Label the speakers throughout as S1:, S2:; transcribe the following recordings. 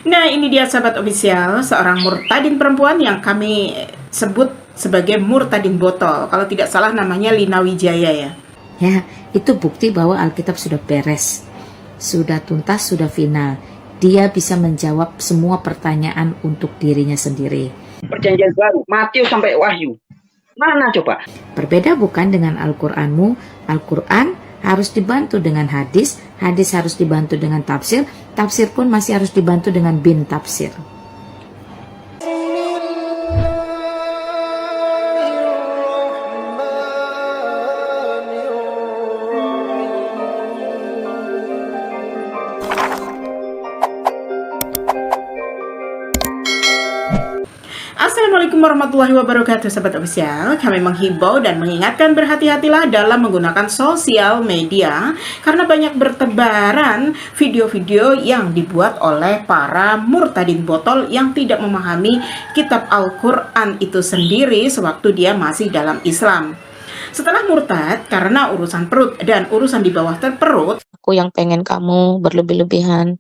S1: Nah, ini dia sahabat official, seorang murtadin perempuan yang kami sebut sebagai murtadin botol. Kalau tidak salah namanya Lina Wijaya ya.
S2: Ya, itu bukti bahwa Alkitab sudah beres, sudah tuntas, sudah final. Dia bisa menjawab semua pertanyaan untuk dirinya sendiri.
S3: Perjanjian baru, Matius sampai Wahyu. Mana coba?
S2: Berbeda bukan dengan Al-Qur'anmu. Al-Qur'an harus dibantu dengan hadis, hadis harus dibantu dengan tafsir, tafsir pun masih harus dibantu dengan bin tafsir.
S1: Assalamualaikum warahmatullahi wabarakatuh sahabat official. Kami menghimbau dan mengingatkan berhati-hatilah dalam menggunakan sosial media karena banyak bertebaran video-video yang dibuat oleh para murtadin botol yang tidak memahami kitab Al-Quran itu sendiri sewaktu dia masih dalam Islam. Setelah murtad karena urusan perut dan urusan di bawah perut,
S4: aku yang pengen kamu berlebih-lebihan.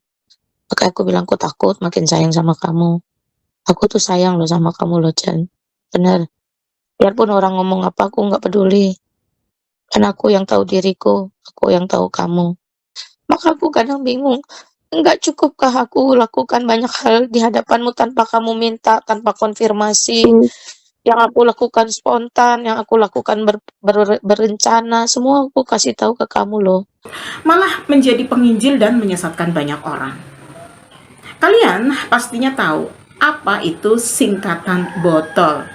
S4: Maka aku bilang aku takut makin sayang sama kamu. Aku tuh sayang loh sama kamu loh, Jan. Bener. Biarpun orang ngomong apa, aku nggak peduli. Kan aku yang tahu diriku, aku yang tahu kamu. Maka aku kadang bingung, nggak cukupkah aku lakukan banyak hal di hadapanmu tanpa kamu minta, tanpa konfirmasi. Yang aku lakukan spontan, yang aku lakukan berencana, semua aku kasih tahu ke kamu loh.
S1: Malah menjadi penginjil dan menyesatkan banyak orang. Kalian pastinya tahu apa itu singkatan botol.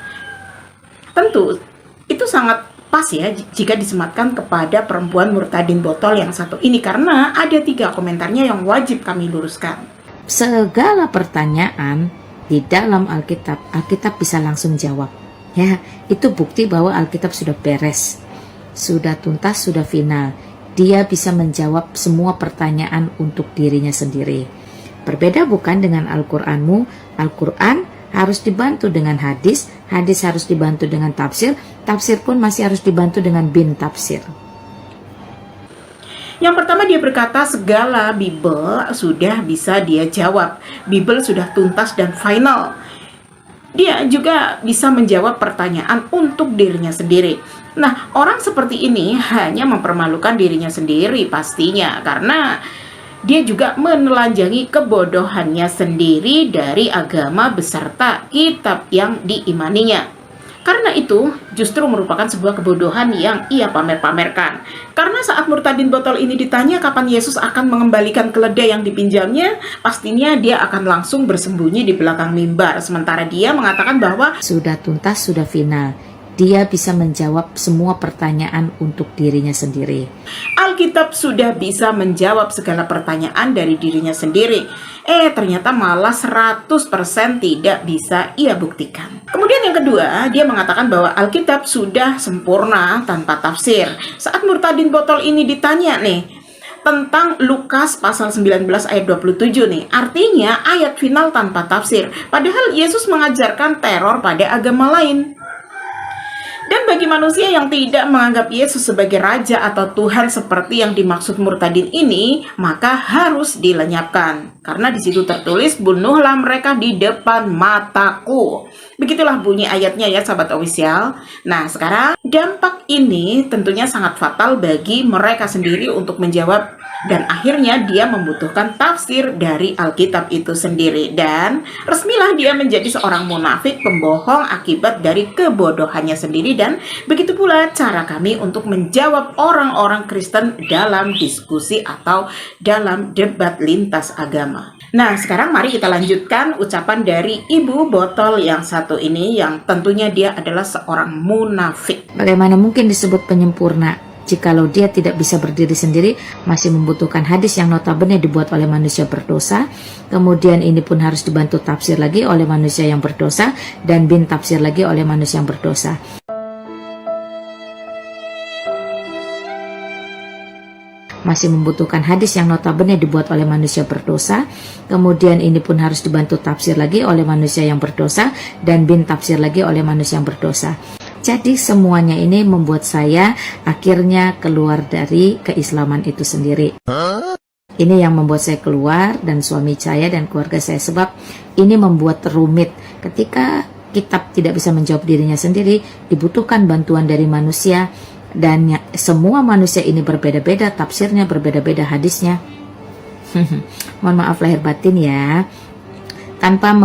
S1: Tentu itu sangat pas ya jika disematkan kepada perempuan murtadin botol yang satu ini, karena ada 3 komentarnya yang wajib kami luruskan.
S2: Segala pertanyaan di dalam Alkitab, Alkitab bisa langsung jawab. Ya, itu bukti bahwa Alkitab sudah beres, sudah tuntas, sudah final. Dia bisa menjawab semua pertanyaan untuk dirinya sendiri. Berbeda bukan dengan Al-Qur'anmu. Al-Qur'an harus dibantu dengan hadis, hadis harus dibantu dengan tafsir, tafsir pun masih harus dibantu dengan bin tafsir.
S1: Yang pertama dia berkata segala Bible sudah bisa dia jawab. Bible sudah tuntas dan final. Dia juga bisa menjawab pertanyaan untuk dirinya sendiri. Nah, orang seperti ini hanya mempermalukan dirinya sendiri pastinya, karena dia juga menelanjangi kebodohannya sendiri dari agama beserta kitab yang diimaninya. Karena itu justru merupakan sebuah kebodohan yang ia pamer-pamerkan. Karena saat murtadin botol ini ditanya kapan Yesus akan mengembalikan keledai yang dipinjamnya, pastinya dia akan langsung bersembunyi di belakang mimbar. Sementara dia mengatakan bahwa
S2: sudah tuntas, sudah final. Dia bisa menjawab semua pertanyaan untuk dirinya sendiri.
S1: Alkitab sudah bisa menjawab segala pertanyaan dari dirinya sendiri. Ternyata malah 100% tidak bisa ia buktikan. Kemudian yang kedua, dia mengatakan bahwa Alkitab sudah sempurna tanpa tafsir. Saat murtadin botol ini ditanya nih tentang Lukas pasal 19 ayat 27 nih, artinya ayat final tanpa tafsir. Padahal Yesus mengajarkan teror pada agama lain. Dan bagi manusia yang tidak menganggap Yesus sebagai Raja atau Tuhan seperti yang dimaksud murtadin ini, maka harus dilenyapkan. Karena di situ tertulis, bunuhlah mereka di depan mataku. Begitulah bunyi ayatnya ya sahabat official. Nah sekarang dampak ini tentunya sangat fatal bagi mereka sendiri untuk menjawab. Dan akhirnya dia membutuhkan tafsir dari Alkitab itu sendiri. Dan resmilah dia menjadi seorang munafik, pembohong akibat dari kebodohannya sendiri. Dan begitu pula cara kami untuk menjawab orang-orang Kristen dalam diskusi atau dalam debat lintas agama. Nah sekarang mari kita lanjutkan ucapan dari ibu botol yang satu ini, yang tentunya dia adalah seorang munafik.
S2: Bagaimana mungkin disebut penyempurna jikalau dia tidak bisa berdiri sendiri, masih membutuhkan hadis yang notabene dibuat oleh manusia berdosa. Kemudian ini pun harus dibantu tafsir lagi oleh manusia yang berdosa, dan bin tafsir lagi oleh manusia yang berdosa. Masih membutuhkan hadis yang notabene dibuat oleh manusia berdosa. Kemudian ini pun harus dibantu tafsir lagi oleh manusia yang berdosa, dan bin tafsir lagi oleh manusia yang berdosa. Jadi semuanya ini membuat saya akhirnya keluar dari keislaman itu sendiri. Ini yang membuat saya keluar dan suami saya dan keluarga saya, sebab ini membuat rumit. Ketika kitab tidak bisa menjawab dirinya sendiri, dibutuhkan bantuan dari manusia, dan semua manusia ini berbeda-beda tafsirnya, berbeda-beda hadisnya. Mohon maaf lahir batin ya, tanpa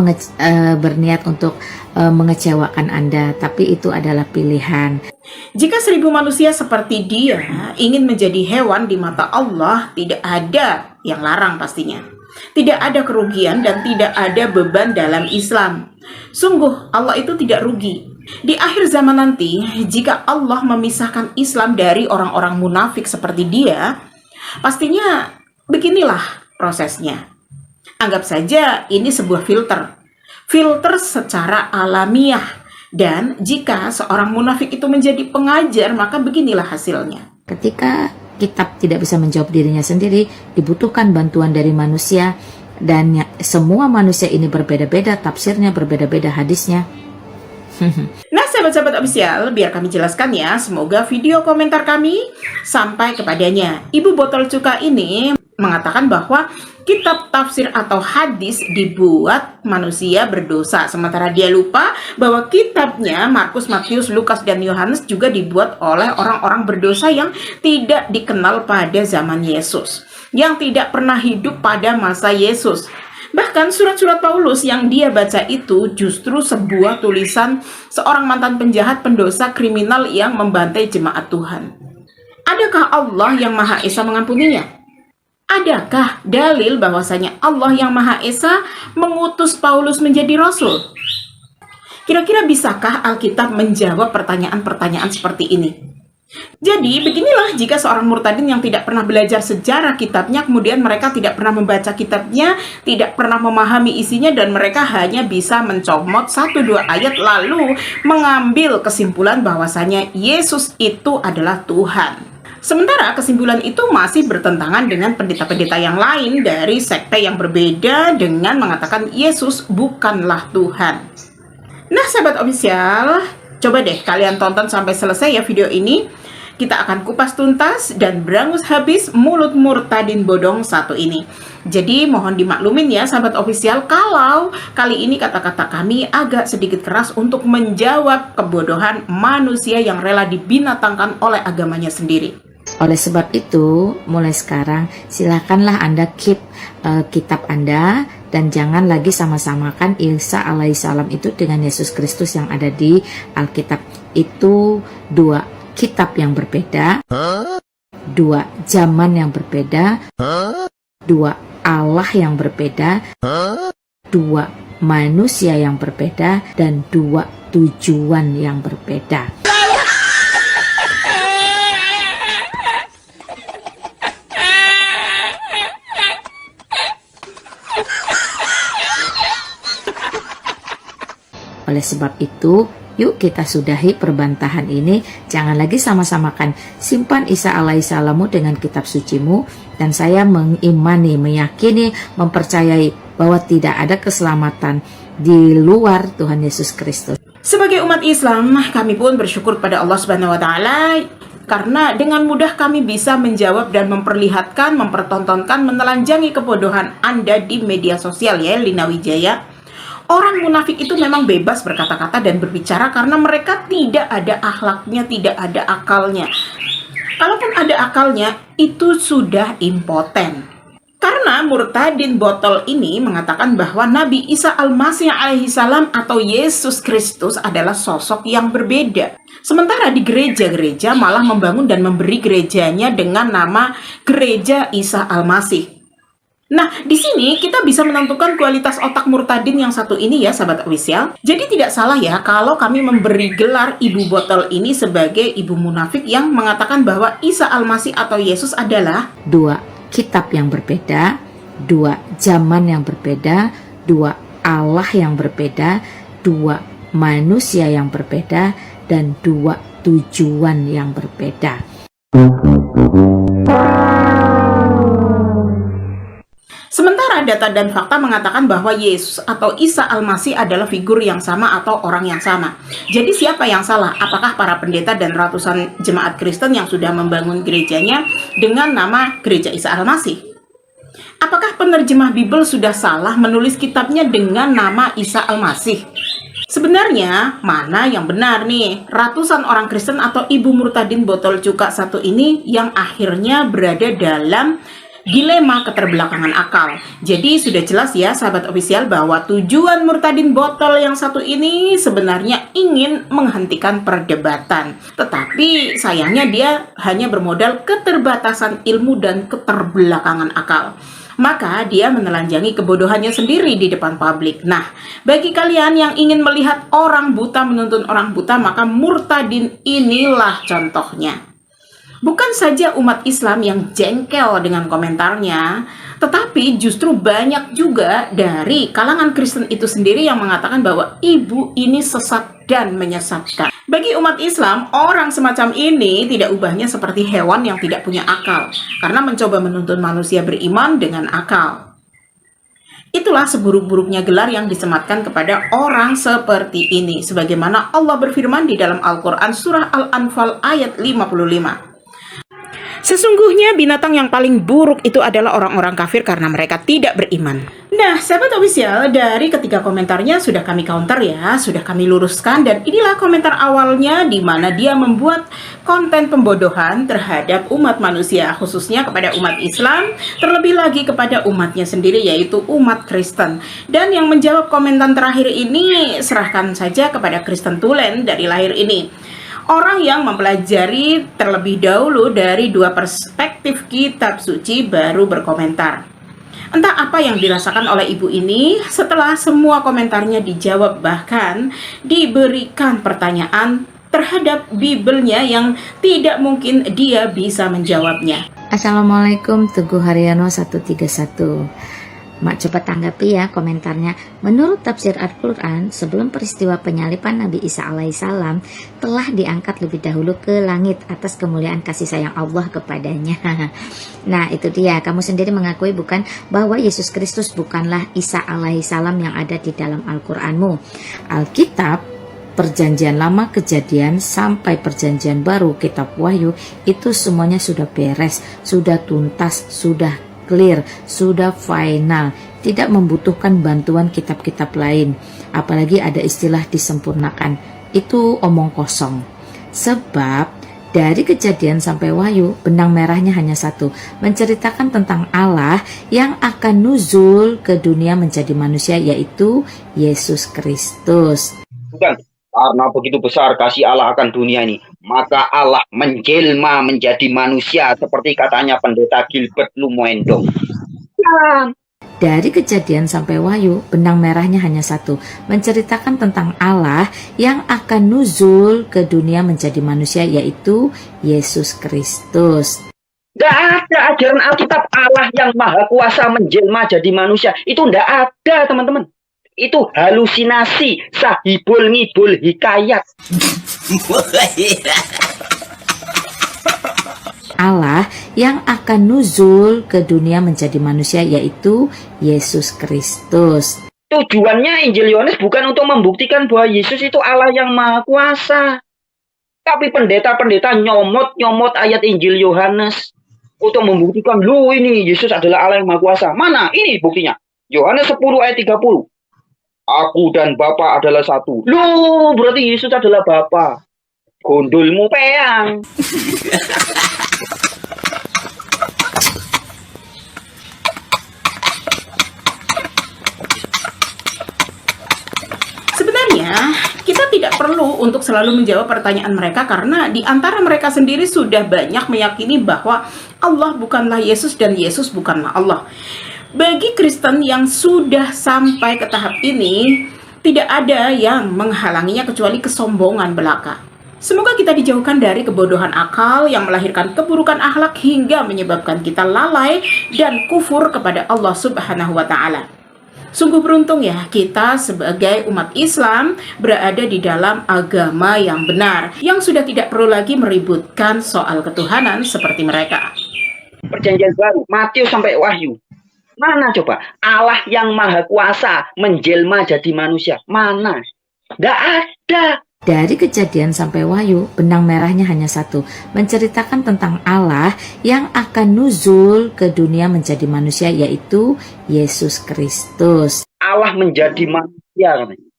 S2: berniat untuk mengecewakan Anda, tapi itu adalah pilihan.
S1: Jika 1000 manusia seperti dia ingin menjadi hewan di mata Allah, tidak ada yang larang pastinya. Tidak ada kerugian dan tidak ada beban dalam Islam. Sungguh Allah itu tidak rugi. Di akhir zaman nanti, jika Allah memisahkan Islam dari orang-orang munafik seperti dia, pastinya beginilah prosesnya. Anggap saja ini sebuah filter secara alamiah. Dan jika seorang munafik itu menjadi pengajar, maka beginilah hasilnya.
S2: Ketika kitab tidak bisa menjawab dirinya sendiri, dibutuhkan bantuan dari manusia, dan semua manusia ini berbeda-beda tafsirnya, berbeda-beda hadisnya.
S1: Nah, sahabat-sahabat official, biar kami jelaskan ya, semoga video komentar kami sampai kepadanya. Ibu botol cuka ini mengatakan bahwa kitab tafsir atau hadis dibuat manusia berdosa, sementara dia lupa bahwa kitabnya Markus, Matius, Lukas, dan Yohanes juga dibuat oleh orang-orang berdosa yang tidak dikenal pada zaman Yesus, yang tidak pernah hidup pada masa Yesus. Bahkan surat-surat Paulus yang dia baca itu justru sebuah tulisan seorang mantan penjahat, pendosa, kriminal yang membantai jemaat Tuhan. Adakah Allah yang Maha Esa mengampuninya? Adakah dalil bahwasanya Allah yang Maha Esa mengutus Paulus menjadi rasul? Kira-kira bisakah Alkitab menjawab pertanyaan-pertanyaan seperti ini? Jadi beginilah jika seorang murtadin yang tidak pernah belajar sejarah kitabnya, kemudian mereka tidak pernah membaca kitabnya, tidak pernah memahami isinya, dan mereka hanya bisa mencomot 1-2 ayat lalu mengambil kesimpulan bahwasanya Yesus itu adalah Tuhan. Sementara kesimpulan itu masih bertentangan dengan pendeta-pendeta yang lain dari sekte yang berbeda dengan mengatakan Yesus bukanlah Tuhan. Nah, sahabat official, coba deh kalian tonton sampai selesai ya video ini. Kita akan kupas tuntas dan berangus habis mulut murtadin bodong satu ini. Jadi mohon dimaklumin ya sahabat official, kalau kali ini kata-kata kami agak sedikit keras untuk menjawab kebodohan manusia yang rela dibinatangkan oleh agamanya sendiri.
S2: Oleh sebab itu, mulai sekarang silakanlah Anda keep kitab Anda, dan jangan lagi sama-samakan Isa alaihissalam itu dengan Yesus Kristus yang ada di Alkitab. Itu dua kitab yang berbeda, dua zaman yang berbeda, dua Allah yang berbeda, dua manusia yang berbeda, dan dua tujuan yang berbeda. Oleh sebab itu, yuk kita sudahi perbantahan ini. Jangan lagi sama-samakan. Simpan Isa alaihissalamu dengan kitab sucimu. Dan saya mengimani, meyakini, mempercayai bahwa tidak ada keselamatan di luar Tuhan Yesus Kristus.
S1: Sebagai umat Islam, kami pun bersyukur pada Allah Subhanahu wa Ta'ala, karena dengan mudah kami bisa menjawab dan memperlihatkan, mempertontonkan, menelanjangi kebodohan Anda di media sosial ya, Lina Wijaya. Orang munafik itu memang bebas berkata-kata dan berbicara karena mereka tidak ada akhlaknya, tidak ada akalnya. Kalaupun ada akalnya, itu sudah impoten. Karena murtadin botol ini mengatakan bahwa Nabi Isa Al-Masih alaihissalam atau Yesus Kristus adalah sosok yang berbeda. Sementara di gereja-gereja malah membangun dan memberi gerejanya dengan nama Gereja Isa Al-Masih. Nah, di sini kita bisa menentukan kualitas otak murtadin yang satu ini ya, sahabat official. Jadi tidak salah ya kalau kami memberi gelar ibu botol ini sebagai ibu munafik yang mengatakan bahwa Isa Al-Masih atau Yesus adalah
S2: dua kitab yang berbeda, dua zaman yang berbeda, dua Allah yang berbeda, dua manusia yang berbeda, dan dua tujuan yang berbeda.
S1: Sementara data dan fakta mengatakan bahwa Yesus atau Isa Al-Masih adalah figur yang sama atau orang yang sama. Jadi siapa yang salah? Apakah para pendeta dan ratusan jemaat Kristen yang sudah membangun gerejanya dengan nama Gereja Isa Al-Masih? Apakah penerjemah Bible sudah salah menulis kitabnya dengan nama Isa Al-Masih? Sebenarnya, mana yang benar nih? Ratusan orang Kristen atau ibu murtadin botol cuka satu ini yang akhirnya berada dalam dilema keterbelakangan akal. Jadi sudah jelas ya sahabat ofisial bahwa tujuan murtadin botol yang satu ini sebenarnya ingin menghentikan perdebatan. Tetapi sayangnya dia hanya bermodal keterbatasan ilmu dan keterbelakangan akal. Maka dia menelanjangi kebodohannya sendiri di depan publik. Nah, bagi kalian yang ingin melihat orang buta menuntun orang buta, maka murtadin inilah contohnya. Bukan saja umat Islam yang jengkel dengan komentarnya, tetapi justru banyak juga dari kalangan Kristen itu sendiri yang mengatakan bahwa ibu ini sesat dan menyesatkan. Bagi umat Islam, orang semacam ini tidak ubahnya seperti hewan yang tidak punya akal, karena mencoba menuntun manusia beriman dengan akal. Itulah seburuk-buruknya gelar yang disematkan kepada orang seperti ini, sebagaimana Allah berfirman di dalam Al-Quran surah Al-Anfal ayat 55. Sesungguhnya binatang yang paling buruk itu adalah orang-orang kafir karena mereka tidak beriman. Nah, sahabat official, dari ketiga komentarnya sudah kami counter ya, sudah kami luruskan, dan inilah komentar awalnya di mana dia membuat konten pembodohan terhadap umat manusia, khususnya kepada umat Islam, terlebih lagi kepada umatnya sendiri yaitu umat Kristen. Dan yang menjawab komentar terakhir ini serahkan saja kepada Kristen Tulen dari lahir ini. Orang yang mempelajari terlebih dahulu dari dua perspektif kitab suci baru berkomentar. Entah apa yang dirasakan oleh ibu ini setelah semua komentarnya dijawab, bahkan diberikan pertanyaan terhadap Bibelnya yang tidak mungkin dia bisa menjawabnya.
S2: Assalamualaikum, Teguh Haryono 131. Mak coba tanggapi ya komentarnya. Menurut tafsir Al-Quran, sebelum peristiwa penyaliban Nabi Isa alaihissalam telah diangkat lebih dahulu ke langit atas kemuliaan kasih sayang Allah kepadanya. Nah itu dia, kamu sendiri mengakui bukan bahwa Yesus Kristus bukanlah Isa alaihissalam yang ada di dalam Al-Quranmu. Alkitab, Perjanjian Lama, Kejadian sampai Perjanjian Baru, Kitab Wahyu, itu semuanya sudah beres, sudah tuntas, sudah clear, sudah final, tidak membutuhkan bantuan kitab-kitab lain. Apalagi ada istilah disempurnakan, itu omong kosong. Sebab dari Kejadian sampai Wahyu, benang merahnya hanya satu, menceritakan tentang Allah yang akan nuzul ke dunia menjadi manusia, yaitu Yesus Kristus.
S3: Bukan. Karena begitu besar kasih Allah akan dunia ini, maka Allah menjelma menjadi manusia seperti katanya pendeta Gilbert Lumoendo.
S2: Dari Kejadian sampai Wahyu, benang merahnya hanya satu, menceritakan tentang Allah yang akan nuzul ke dunia menjadi manusia, yaitu Yesus Kristus.
S3: Tidak ada ajaran Alkitab Allah yang maha kuasa menjelma jadi manusia. Itu tidak ada, teman-teman. Itu halusinasi, sahibul ngibul hikayat.
S2: Allah yang akan nuzul ke dunia menjadi manusia, yaitu Yesus Kristus.
S3: Tujuannya Injil Yohanes bukan untuk membuktikan bahwa Yesus itu Allah yang maha kuasa. Tapi pendeta-pendeta nyomot ayat Injil Yohanes untuk membuktikan, loh ini Yesus adalah Allah yang maha kuasa. Mana? Ini buktinya. Yohanes 10 ayat 30. Aku dan Bapa adalah satu. Loh, berarti Yesus adalah Bapa. Gondolmu peang.
S1: Sebenarnya, kita tidak perlu untuk selalu menjawab pertanyaan mereka karena di antara mereka sendiri sudah banyak meyakini bahwa Allah bukanlah Yesus dan Yesus bukanlah Allah. Bagi Kristen yang sudah sampai ke tahap ini, tidak ada yang menghalanginya kecuali kesombongan belaka. Semoga kita dijauhkan dari kebodohan akal yang melahirkan keburukan akhlak hingga menyebabkan kita lalai dan kufur kepada Allah Subhanahu wa Ta'ala. Sungguh beruntung ya kita sebagai umat Islam berada di dalam agama yang benar, yang sudah tidak perlu lagi meributkan soal ketuhanan seperti mereka.
S3: Perjanjian Baru, Matius sampai Wahyu. Mana coba Allah yang maha kuasa menjelma jadi manusia? Mana? Tidak ada.
S2: Dari Kejadian sampai Wahyu, benang merahnya hanya satu, menceritakan tentang Allah yang akan nuzul ke dunia menjadi manusia, yaitu Yesus Kristus.
S3: Allah menjadi manusia katanya.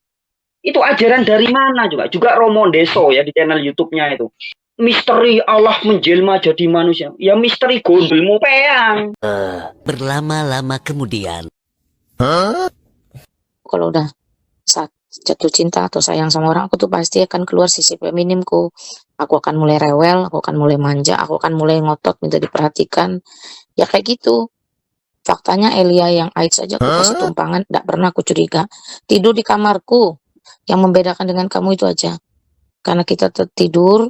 S3: Itu ajaran dari mana juga? Juga Romo Deso ya di channel YouTube-nya itu. Misteri Allah menjelma jadi manusia. Ya misteri gondelmu peang.
S5: Berlama-lama kemudian.
S4: Kalau udah saat jatuh cinta atau sayang sama orang, aku tuh pasti akan keluar sisi feminimku. Aku akan mulai rewel, aku akan mulai manja, aku akan mulai ngotot minta diperhatikan. Ya kayak gitu. Faktanya Elia yang haid saja aku kasih tumpangan, tidak pernah aku curiga. Tidur di kamarku. Yang membedakan dengan kamu itu aja. Karena kita tidur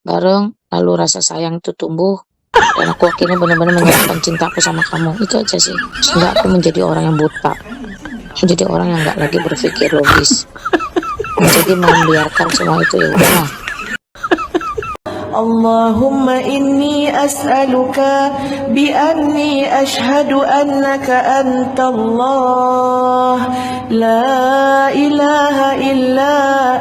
S4: bareng, lalu rasa sayang itu tumbuh. Dan aku akhirnya benar-benar menyerahkan cintaku sama kamu. Itu aja sih. Sehingga aku menjadi orang yang buta. Menjadi orang yang nggak lagi berpikir logis. Jadi membiarkan semua itu ya udahlah.
S6: Allahumma inni as'aluka bi'anni ashhadu annaka antallah la ilaha illa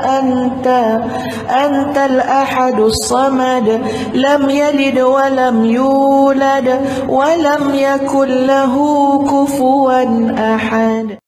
S6: anta antal ahadus samad lam yalid wa lam yulad wa lam yakul lahu kufuwan ahad.